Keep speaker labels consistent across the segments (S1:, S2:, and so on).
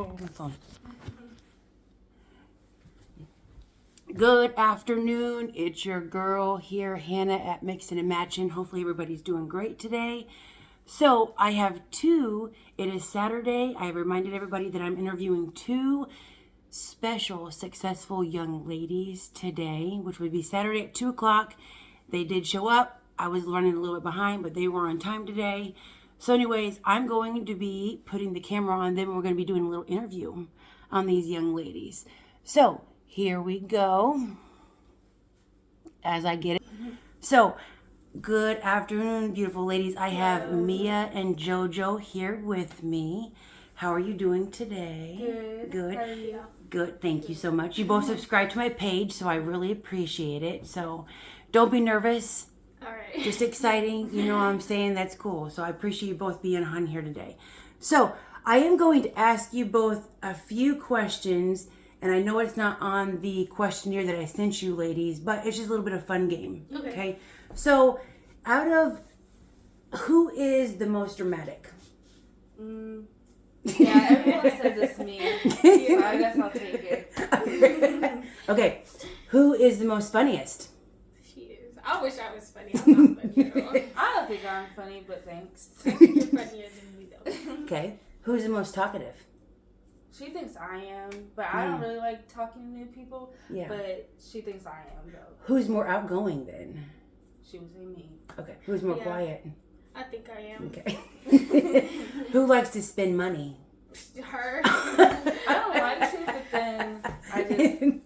S1: my phone. Good afternoon. It's your girl here, Hannah at Mixin' and Matchin'. Hopefully everybody's doing great today. So I have two. It is Saturday. I have reminded everybody that I'm interviewing two special, successful young ladies today, which would be Saturday at 2 o'clock. They did show up. I was running a little bit behind, but they were on time today. So anyways, I'm going to be putting the camera on them. We're going to be doing a little interview on these young ladies. So here we go. As I get it. So, good afternoon, beautiful ladies. I have Mia and JoJo here with me. How are you doing today?
S2: Good.
S1: Good.
S2: How are you?
S1: Good. Thank you so much. You both subscribed to my page, so I really appreciate it. So, don't be nervous.
S2: All right.
S1: Just exciting. You know what I'm saying? That's cool. So, I appreciate you both being on here today. So, I am going to ask you both a few questions. And I know it's not on the questionnaire that I sent you, ladies, but it's just a little bit of fun game. Okay. So, out of who is the most dramatic?
S2: Yeah, everyone says it's me. So I guess I'll take it.
S1: Okay. Who is the most funniest?
S3: She is. I wish I was funny. I'm not funny at all.
S2: I don't think I'm funny, but thanks.
S3: You're funnier than me, though.
S1: Okay. Who's the most talkative?
S2: She thinks I am, but I don't really like talking to new people.
S1: Yeah.
S2: But she thinks I am, though.
S1: Who's more outgoing then?
S2: She would say me.
S1: Okay. Who's more
S3: Yeah.
S1: quiet?
S3: I think I am.
S1: Okay. Who likes to spend money?
S3: Her.
S2: I don't like to, but then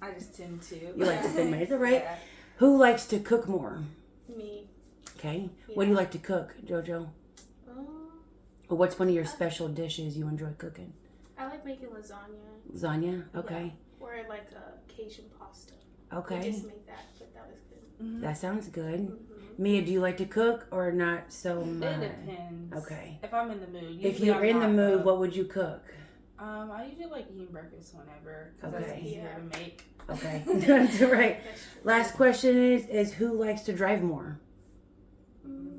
S2: I just tend to.
S1: You like to spend money. Is that right?
S2: Yeah.
S1: Who likes to cook more?
S3: Me.
S1: Okay. What do you like to cook, JoJo? Or what's one of your special dishes you enjoy cooking?
S3: I like making lasagna.
S1: Lasagna? Okay.
S3: Yeah. Or like a Cajun pasta.
S1: Okay.
S3: I just made that, but that was good.
S2: Mm-hmm.
S1: That sounds good.
S3: Mm-hmm.
S1: Mia, do you like to cook or not so much?
S2: It depends.
S1: Okay.
S2: If I'm in the mood.
S1: If
S2: Usually
S1: you're
S2: I'm
S1: in the
S2: not,
S1: mood,
S2: though.
S1: what would you cook?
S2: I usually like eating breakfast whenever, because that's
S1: Okay.
S2: easier to make.
S1: Okay. That's right.
S3: That's true.
S1: Last question is who likes to drive more?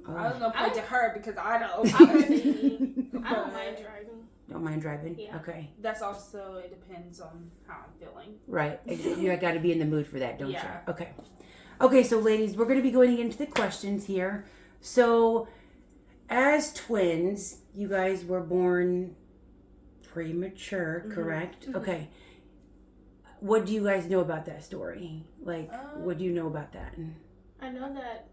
S2: I was gonna point to her because I
S3: I
S2: don't.
S3: would say me. I don't mind driving.
S1: Don't mind driving?
S3: Yeah.
S1: Okay.
S2: That's also, it depends on how I'm feeling.
S1: Right. You got to be in the mood for that, don't
S2: Yeah.
S1: you? Okay. Okay, so ladies, we're going to be going into the questions here. So, as twins, you guys were born premature, correct?
S2: Mm-hmm.
S1: Okay. What do you guys know about that story? Like, what do you know about that?
S3: I know that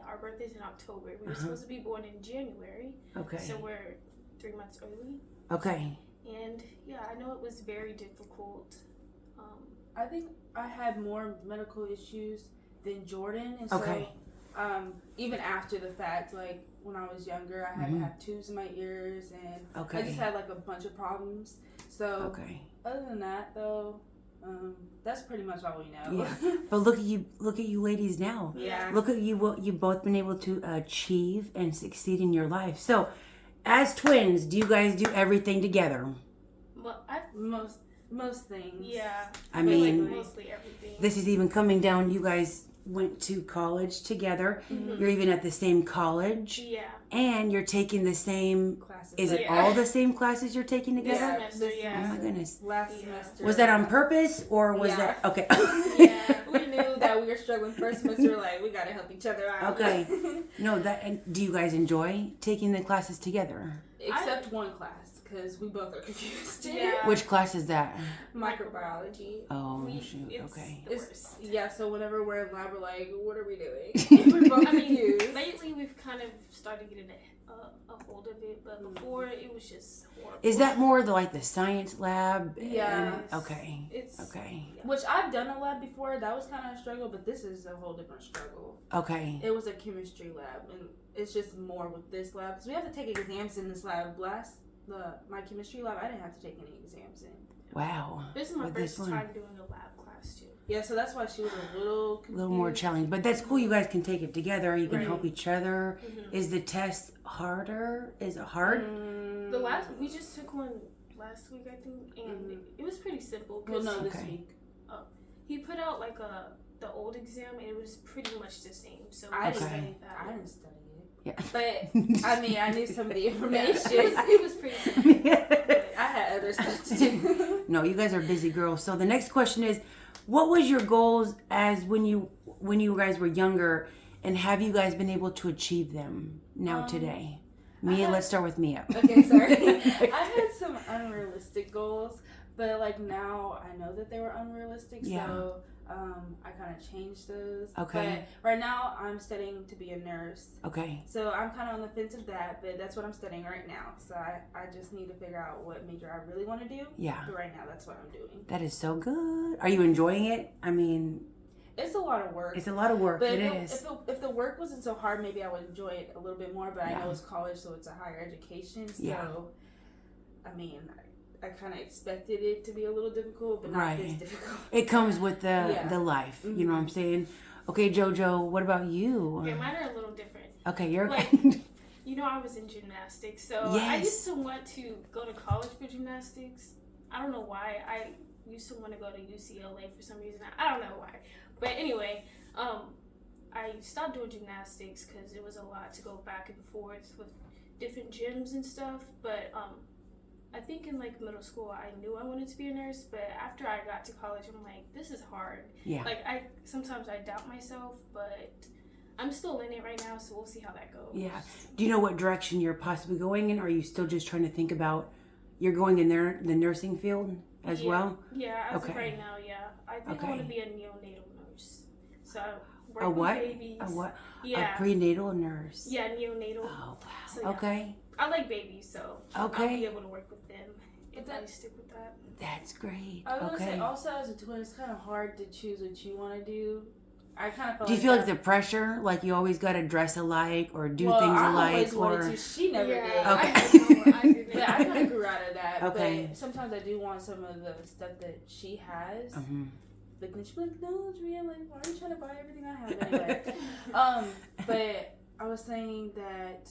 S3: our birthday's in October. We were supposed to be born in January.
S1: Okay.
S3: So we're 3 months early.
S1: Okay.
S3: And yeah, I know it was very difficult.
S2: I think I had more medical issues than Jordan, and so
S1: Okay.
S2: even after the fact, like when I was younger, I had to have tubes in my ears, and
S1: Okay.
S2: I just had like a bunch of problems. So
S1: Okay.
S2: other than that, though, that's pretty much all we know.
S1: Yeah. But look at you ladies now.
S2: Yeah.
S1: Look at you, what you've both been able to achieve and succeed in your life. So, as twins, do you guys do everything together?
S3: Well,
S2: Most things.
S3: yeah.
S1: I
S3: feel like
S1: mean,
S3: mostly everything.
S1: this is even coming down. You guys went to college together. You're even at the same college.
S3: Yeah.
S1: And you're taking the same
S2: Classes.
S1: Is it
S3: Yeah.
S1: all the same classes you're taking
S3: This
S1: together?
S3: semester,
S2: this
S1: Oh
S3: yeah.
S1: my goodness.
S2: Last
S3: Yeah.
S2: semester.
S1: Was that on purpose or was
S2: Yeah.
S1: that okay?
S3: Yeah.
S2: We knew that we were struggling first semester. Like, we gotta help each other out.
S1: Okay. No, and do you guys enjoy taking the classes together?
S2: Except one class, because we both are confused.
S3: Yeah.
S1: Which class is that?
S2: Microbiology.
S1: Oh,
S3: We-
S1: shoot.
S3: it's
S1: Okay.
S3: the
S2: It's,
S3: worst.
S2: yeah, so whenever we're in lab, we're like, what are we doing? We're both
S3: I mean,
S2: confused.
S3: lately we've kind of started getting a hold of it, but before it was just horrible.
S1: Is that more the science lab?
S2: Yeah.
S1: Okay.
S3: It's
S1: Okay.
S2: Which I've done a lab before. That was kind of a struggle, but this is a whole different struggle.
S1: Okay.
S2: It was a chemistry lab, and it's just more with this lab. Because we have to take exams in this lab. My chemistry lab, I didn't have to take any exams in.
S1: Wow.
S3: This is my
S1: With this
S3: first
S1: one.
S3: time doing a lab class too.
S2: Yeah, so that's why she was a little confused.
S1: A little more challenging, but that's cool. You guys can take it together. You can
S3: Right.
S1: help each other.
S3: Mhm.
S1: Is the test harder? Is it hard?
S3: We just took one last week, I think, and it was pretty simple.
S2: Well,
S3: 'cause
S2: no, this
S1: Okay.
S2: week.
S3: he put out like the old exam, and it was pretty much the same. So we
S2: I
S3: just
S1: Okay.
S3: studied that.
S2: I didn't study it.
S1: Yeah.
S2: But, I mean, I knew some of the information.
S3: it was pretty simple.
S2: I had got other stuff to do.
S1: No, you guys are busy girls. So the next question is, what was your goals as when you guys were younger, and have you guys been able to achieve them now today? Mia, let's start with Mia.
S2: Okay, sorry. I had some unrealistic goals, but like now I know that they were unrealistic, so I kind of changed those.
S1: Okay.
S2: But right now I'm studying to be a nurse.
S1: Okay.
S2: So I'm kind of on the fence of that, but that's what I'm studying right now. So I just need to figure out what major I really want to do.
S1: Yeah.
S2: But right now that's what I'm doing.
S1: That is so good. Are you enjoying it? I mean,
S2: it's a lot of work.
S1: It's a lot of work.
S2: But
S1: it is.
S2: If the work wasn't so hard, maybe I would enjoy it a little bit more. But I
S1: Yeah.
S2: know it's college, so it's a higher education. So,
S1: Yeah.
S2: I mean, I kind of expected it to be a little difficult, but not
S1: Right.
S2: this difficult.
S1: It comes with the
S2: Yeah.
S1: life. You know what I'm saying? Okay, JoJo, what about you?
S3: Okay, mine are a little different.
S1: Okay, you're
S3: Like, you know, I was in gymnastics, so I
S1: Yes.
S3: used to want to go to college for gymnastics. I don't know why. I used to want to go to UCLA for some reason. I don't know why. But anyway, I stopped doing gymnastics because it was a lot to go back and forth with different gyms and stuff. But I think in like middle school, I knew I wanted to be a nurse. But after I got to college, I'm like, this is hard.
S1: Yeah.
S3: Like sometimes I doubt myself, but I'm still in it right now, so we'll see how that goes.
S1: Yeah. Do you know what direction you're possibly going in? Or are you still just trying to think about you're going in there the nursing field as well?
S3: Yeah, as
S1: Okay.
S3: of right now, yeah. I think I want to be a neonatal nurse. So work
S1: A
S3: with
S1: what?
S3: babies.
S1: A what?
S3: Yeah.
S1: A prenatal nurse.
S3: Yeah, neonatal.
S1: Oh wow.
S3: So, yeah.
S1: Okay.
S3: I like babies, so
S1: Okay.
S3: I'll be able to work with them if
S2: that-
S3: I stick with that.
S1: That's great.
S2: I was gonna
S1: Okay.
S2: say, also as a twin, it's kind of hard to choose what you want to do. I kind of feel
S1: Do you
S2: like
S1: feel like
S2: that-
S1: the pressure, like you always got to dress alike or do
S2: well,
S1: things
S2: I
S1: alike,
S2: always wanted
S1: or
S2: to. She never did.
S1: Okay.
S3: I didn't.
S2: But I kind of grew out of that.
S1: Okay.
S2: But sometimes I do want some of the stuff that she has.
S1: Mhm.
S2: Like when she's like, no, Drea, like, why are you trying to buy everything I have anyway? But I was saying that,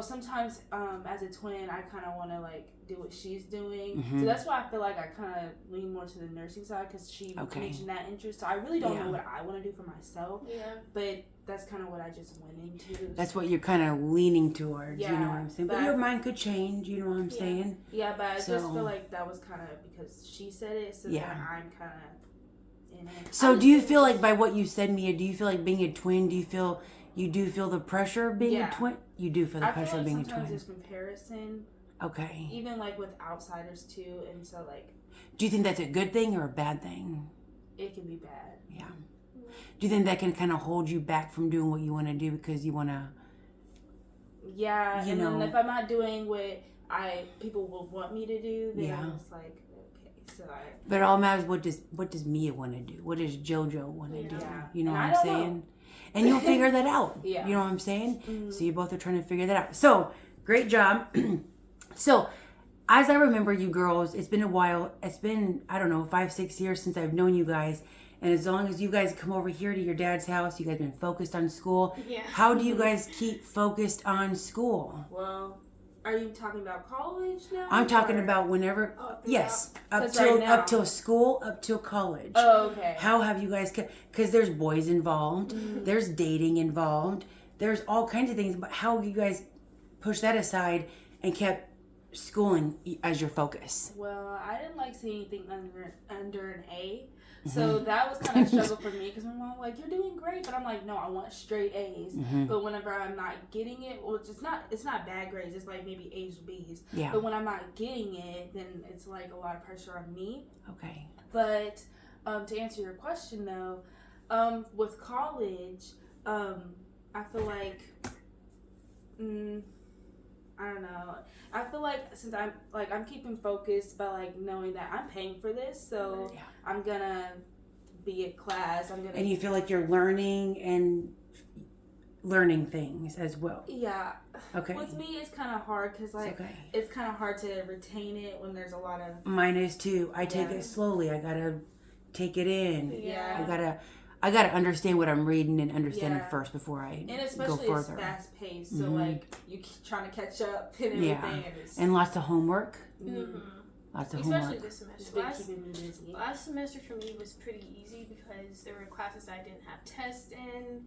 S2: sometimes as a twin, I kind of want to like do what she's doing.
S1: Mhm.
S2: So that's why I feel like I kind of lean more to the nursing side because she mentioned that interest. So I really don't know what I want to do for myself.
S3: Yeah.
S2: But that's kind of what I just went into.
S1: That's what you're kind of leaning towards. You know
S2: Yeah,
S1: what I'm saying? But
S2: but-
S1: your mind could change. You know what I'm saying?
S2: Yeah, but I just
S1: So-
S2: feel like that was kind of because she said it. So
S1: Yeah.
S2: then I'm kind of in it.
S1: So do you feel like by what you said, Mia? Do you feel like being a twin? Do you feel the pressure of being a
S2: Yeah.
S1: twin? You do feel the
S2: I feel
S1: pressure
S2: like
S1: of being a
S2: sometimes
S1: twin.
S2: there's comparison,
S1: Okay.
S2: even like with outsiders too, and so like
S1: Do you think that's a good thing or a bad thing?
S2: it can be bad.
S1: Yeah. Do you think that can kind of hold you back from doing what you want to do because you want to?
S2: Yeah,
S1: You
S2: and
S1: know.
S2: then if I'm not doing what people will want me to do, then
S1: Yeah.
S2: it's like okay, so
S1: But it all matters. What does Mia want to do? What does JoJo want to do?
S2: Yeah.
S1: You know
S2: And
S1: what
S2: I
S1: I'm
S2: don't
S1: saying?
S2: know.
S1: And you'll figure that out.
S2: Yeah.
S1: You know what I'm saying?
S2: Mhm.
S1: So you both are trying to figure that out. So great job. So as I remember you girls, it's been a while. It's been, I don't know, 5-6 years since I've known you guys. And as long as you guys come over here to your dad's house, you guys been focused on school.
S3: Yeah.
S1: How do you guys keep focused on school?
S2: well, are you talking about college now?
S1: I'm talking
S2: or-
S1: about whenever, yes, up
S2: 'Cause
S1: till
S2: right now-
S1: up till school, up till college.
S2: Oh, okay.
S1: How have you guys kept, because there's boys involved,
S2: Mm-hmm.
S1: there's dating involved, there's all kinds of things, but how have you guys pushed that aside and kept schooling as your focus?
S2: Well, I didn't like seeing anything under an A.
S1: Mm-hmm.
S2: So that was kind of a struggle for me because my mom was like, you're doing great, but I'm like, no, I want straight A's.
S1: Mm-hmm.
S2: But whenever I'm not getting it, well, it's not bad grades, it's like maybe A's or B's.
S1: Yeah.
S2: But when I'm not getting it, then it's like a lot of pressure on me.
S1: Okay.
S2: But to answer your question though, with college, I feel like, I don't know. I feel like since I'm keeping focused by like knowing that I'm paying for this, so
S1: Yeah.
S2: I'm gonna be at class. I'm gonna.
S1: And you feel like you're learning and learning things as well.
S2: Yeah.
S1: Okay.
S2: With me, it's kind of hard because like
S1: okay.
S2: it's kind of hard to retain it when there's a lot of.
S1: Mine is too. I take
S2: Yeah.
S1: it slowly. I gotta take it in.
S2: Yeah.
S1: I gotta understand what I'm reading and understand
S2: Yeah.
S1: it first before I
S2: And
S1: go
S2: especially it's
S1: further.
S2: fast paced, so
S1: Mhm.
S2: like you keep trying to catch up and everything.
S1: Yeah.
S2: And it's,
S1: And lots of homework.
S3: Mm-hmm.
S1: Lots of
S3: Especially
S1: homework.
S3: this
S2: it's
S3: semester.
S2: been
S3: Last,
S2: keeping me busy.
S3: last semester for me was pretty easy because there were classes I didn't have tests in,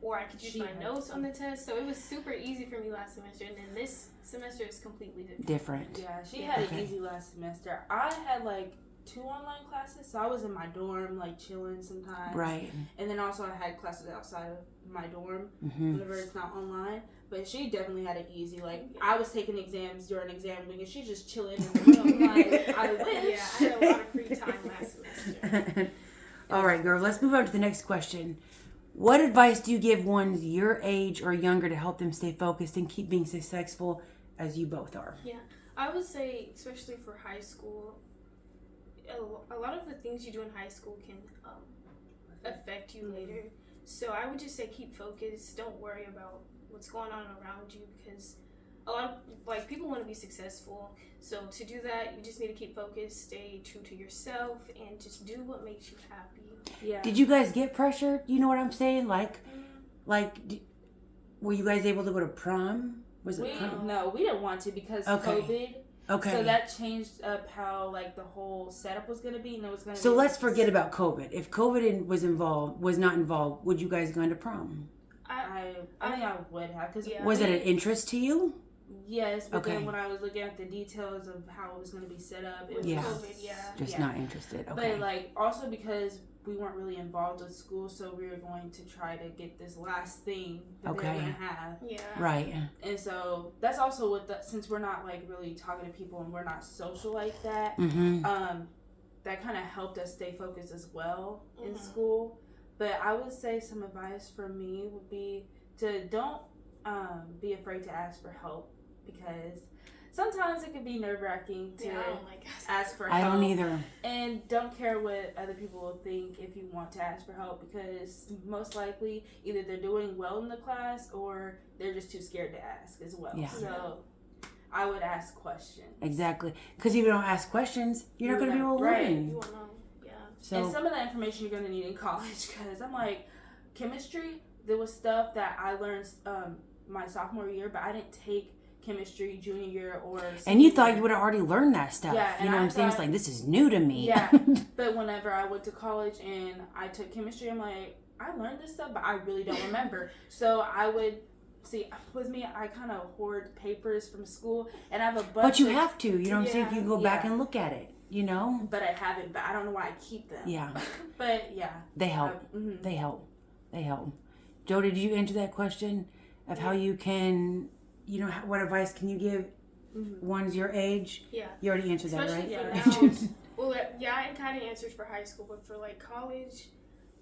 S3: or I could use
S2: She
S3: my
S2: had
S3: notes
S2: to.
S3: on the test. So it was super easy for me last semester, and then this semester is completely different.
S1: Different.
S2: Yeah, she
S3: Yeah.
S2: had
S1: Okay.
S2: it easy last semester. I had like 2 online classes, so I was in my dorm like chilling sometimes.
S1: Right.
S2: And then also I had classes outside of my dorm
S1: Mm-hmm.
S2: whenever it's not online. But she definitely had it easy. Like I was taking exams during exam week, and she's just chilling in the room. Like I wish.
S3: Yeah, I had a lot of free time last semester.
S1: All right, girl. Let's move on to the next question. What advice do you give ones your age or younger to help them stay focused and keep being successful as you both are?
S3: I would say, especially for high school, a lot of the things you do in high school can affect you later. So I would just say keep focused. Don't worry about what's going on around you, because a lot of like people want to be successful. So to do that, you just need to keep focused, stay true to yourself, and just do what makes you happy.
S2: Yeah.
S1: Did you guys get pressured? You know what I'm saying? Like, were you guys able to go to prom? Was it prom?
S2: No, we didn't want to because
S1: Okay.
S2: COVID.
S1: Okay.
S2: So that changed up how like the whole setup was gonna be, and it was gonna.
S1: So
S2: be
S1: let's forget about COVID. If COVID was not involved, would you guys go into prom?
S2: I think I would have because
S1: Was it an interest to you?
S2: Yes, but
S1: Okay.
S2: then when I was looking at the details of how it was going to be set up, it was
S1: Yeah.
S3: COVID,
S1: Just
S2: Yeah.
S1: not interested. Okay.
S2: But like also because we weren't really involved with school, so we were going to try to get this last thing that they were
S1: Okay.
S2: going to have.
S3: Yeah.
S1: Right.
S2: And so that's also what since we're not like really talking to people and we're not social like that,
S1: Mm-hmm.
S2: that kind of helped us stay focused as well in
S3: Mhm.
S2: school. But I would say some advice for me would be to don't be afraid to ask for help, because sometimes it can be nerve-wracking to
S3: Yeah, I don't like
S2: ask for
S1: I
S2: help.
S1: don't either.
S2: And don't care what other people will think if you want to ask for help, because most likely either they're doing well in the class or they're just too scared to ask as well.
S1: Yeah.
S2: So I would ask questions.
S1: Exactly. Because if you don't ask questions, you're not going to be able to
S2: Right.
S1: learn.
S3: You won't know. Yeah.
S1: So
S2: And some of the information you're going to need in college, because I'm like, chemistry, there was stuff that I learned my sophomore year, but I didn't take chemistry junior year or
S1: and you
S2: senior
S1: thought
S2: year.
S1: you would have already learned that stuff.
S2: Yeah,
S1: You
S2: and
S1: know what
S2: I
S1: I'm saying? It's
S2: thought-
S1: like, this is new to me.
S2: Yeah. But whenever I went to college and I took chemistry, I'm like, I learned this stuff, but I really don't remember. So I would see, with me, I kind of hoard papers from school, and I have a bunch.
S1: But you
S2: of,
S1: have to. You know what I'm saying?
S3: Yeah.
S1: You can go back
S2: Yeah.
S1: and look at it. You know?
S2: But I haven't. But I don't know why I keep them.
S1: Yeah.
S2: But yeah,
S1: They help.
S2: mhm.
S1: They help. They help. Joe, did you answer that question of how you can, you know, what advice can you give ones your age?
S3: Yeah.
S1: You already answered that,
S3: Especially
S1: right?
S3: for now. Well, yeah, I kind of answered for high school, but for like college,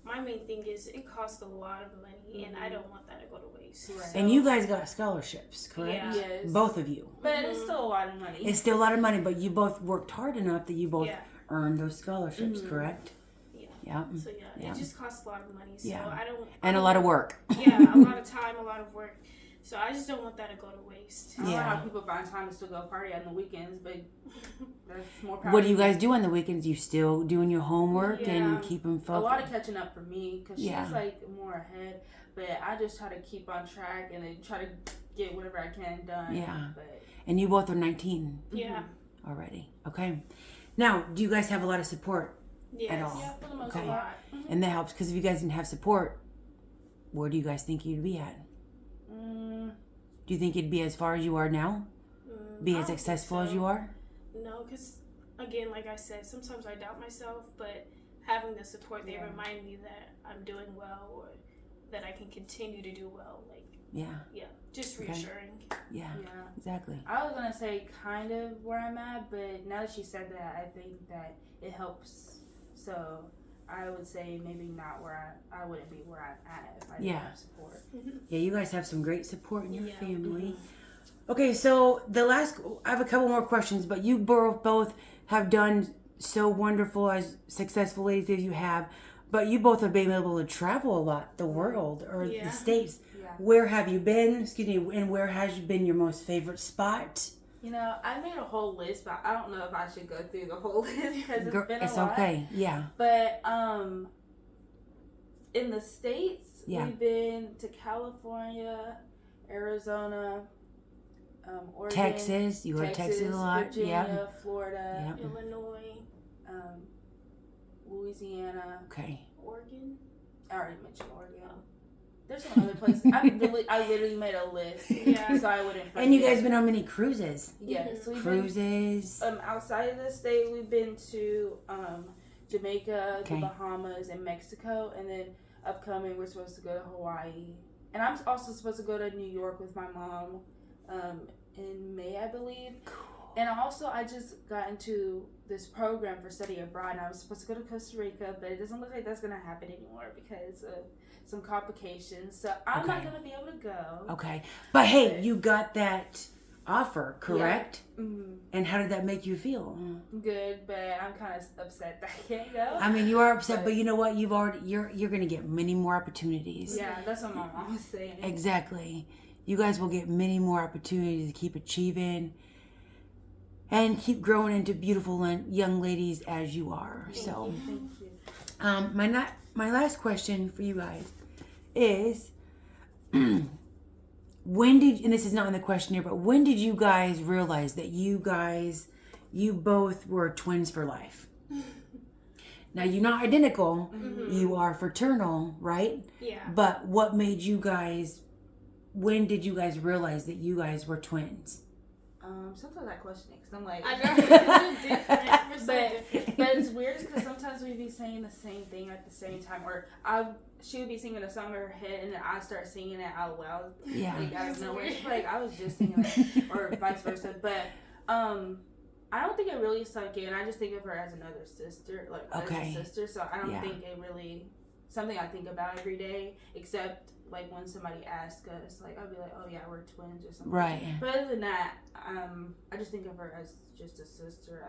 S3: my main thing is it costs a lot of money, and I don't want that to go to waste.
S2: Right.
S1: And you guys got scholarships, correct?
S3: Yeah.
S2: Yes.
S1: Both of you.
S2: But it's still a lot of money.
S1: It's still a lot of money, but you both worked hard enough that you both
S3: Yeah.
S1: earned those scholarships, correct?
S3: Yeah.
S1: Yeah.
S3: So yeah, it just costs a lot of money. So
S1: Yeah.
S3: I don't.
S1: And a lot of work.
S3: Yeah, a lot of time, a lot of work. So I just don't want that to go to waste.
S2: I don't know
S1: Yeah.
S2: how people find time to still go party on the weekends, but that's more power
S1: What do you
S2: to
S1: guys do on the weekends? You still doing your homework
S3: Yeah.
S1: and keeping focused?
S2: A lot of catching up for me, because
S1: Yeah.
S2: she's like more ahead, but I just try to keep on track and then try to get whatever I can done.
S1: Yeah.
S2: But
S1: And you both are 19
S3: Yeah.
S1: already. Okay. Now, do you guys have a lot of support
S3: Yes.
S1: at all?
S2: yeah, for the most
S1: Okay.
S2: part.
S1: And that helps, because if you guys didn't have support, where do you guys think you'd be at? Do you think you'd be as far as you are now? Be
S3: I
S1: as
S3: don't think
S1: successful as
S3: so.
S1: you are?
S3: No, because again, like I said, sometimes I doubt myself, but having the support, they
S2: Yeah.
S3: remind me that I'm doing well or that I can continue to do well. Like,
S1: Yeah.
S3: yeah, just
S1: Okay.
S3: reassuring.
S1: Yeah.
S2: Yeah.
S1: Exactly.
S2: I was going to say kind of where I'm at, but now that she said that, I think that it helps. So I would say maybe not where I wouldn't be where I'm at if I didn't
S1: Yeah.
S2: have support.
S1: Yeah, you guys have some great support in your
S3: Yeah.
S1: family. Okay, so I have a couple more questions, but you both have done so wonderful as successful ladies as you have, but you both have been able to travel a lot, the world or
S3: Yeah.
S1: the States.
S2: Yeah.
S1: Where have you been? Excuse me, and where has been your most favorite spot?
S2: You know, I made a whole list, but I don't know if I should go through the whole list because
S1: Girl,
S2: been a
S1: it's
S2: lot.
S1: okay. Yeah.
S2: But in the States,
S1: Yeah.
S2: we've been to California, Arizona, Oregon,
S1: Texas. You heard Texas a lot.
S2: Virginia,
S1: Yeah.
S2: Florida,
S1: Yeah.
S3: Illinois,
S2: Louisiana.
S1: Okay.
S3: Oregon.
S2: I already mentioned Oregon. There's some other places. I literally made a list.
S3: Yeah.
S2: So I wouldn't forget.
S1: And you guys been on many cruises.
S2: Yes. So
S1: Cruises.
S2: Outside of the state, we've been to Jamaica,
S1: Okay.
S2: the Bahamas, and Mexico. And then upcoming, we're supposed to go to Hawaii. And I'm also supposed to go to New York with my mom in May, I believe. And I just got into this program for study abroad, and I was supposed to go to Costa Rica, but it doesn't look like that's going to happen anymore because of some complications. So I'm not going to be able to go.
S1: Okay. But hey, you got that offer, correct?
S2: Yeah. Mm-hmm.
S1: And how did that make you feel?
S2: Good, but I'm kind of upset that I can't go.
S1: I mean, you are upset, but you know what? You're going to get many more opportunities.
S2: Yeah, that's what my mom was saying.
S1: Exactly. You guys will get many more opportunities to keep achieving and keep growing into beautiful young ladies as you are. So,
S2: Thank you.
S1: my last question for you guys is, when did, and this is not in the questionnaire, but when did you guys realize that you both were twins for life? Now, you're not identical.
S3: Mm-hmm.
S1: You are fraternal, right?
S3: Yeah.
S1: But what made you guys, when did you guys realize that you guys were twins?
S2: Sometimes I question it because I'm like,
S3: I know. We're different. We're so different.
S2: but it's weird because sometimes we be saying the same thing at the same time, or she would be singing a song in her head and then I start singing it out loud.
S1: Yeah.
S2: Like out of nowhere. Like I was just singing it, or vice versa. But I don't think it really sunk in. I just think of her as another sister, like
S1: Okay.
S2: as a sister. So I don't
S1: Yeah.
S2: think it really something I think about every day, except like when somebody asks us, like I'll be like, oh yeah, we're twins or something.
S1: Right.
S2: But other than that, I just think of her as just a sister.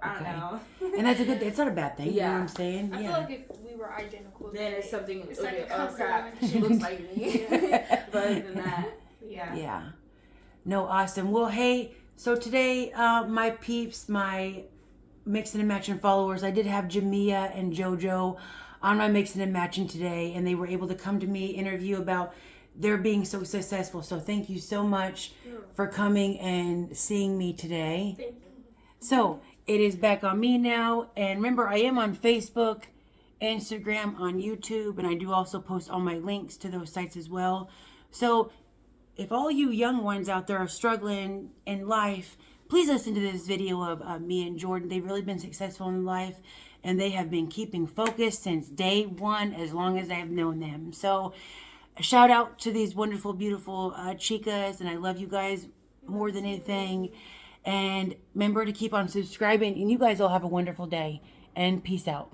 S2: I don't know.
S1: And that's a good thing. It's not a bad thing. You know what I'm saying?
S3: I feel like if we were identical,
S2: Then it's something.
S3: It's like a
S2: oh crap,
S3: constellation.
S2: she looks like me. But other than that,
S3: Yeah.
S1: Yeah. No, awesome. Well, hey, so today, my peeps, my Mixing and Matching followers, I did have Mia and JoJo on my Mixing and Matching today, and they were able to come to me, interview about their being so successful. So thank you so much for coming and seeing me today.
S3: Thank you.
S1: So it is back on me now. And remember, I am on Facebook, Instagram, on YouTube, and I do also post all my links to those sites as well. So if all you young ones out there are struggling in life, please listen to this video of Mia and Jordan. They've really been successful in life, and they have been keeping focused since day one, as long as I have known them. So a shout out to these wonderful, beautiful chicas, and I love you guys more than anything. And remember to keep on subscribing, and you guys all have a wonderful day, and peace out.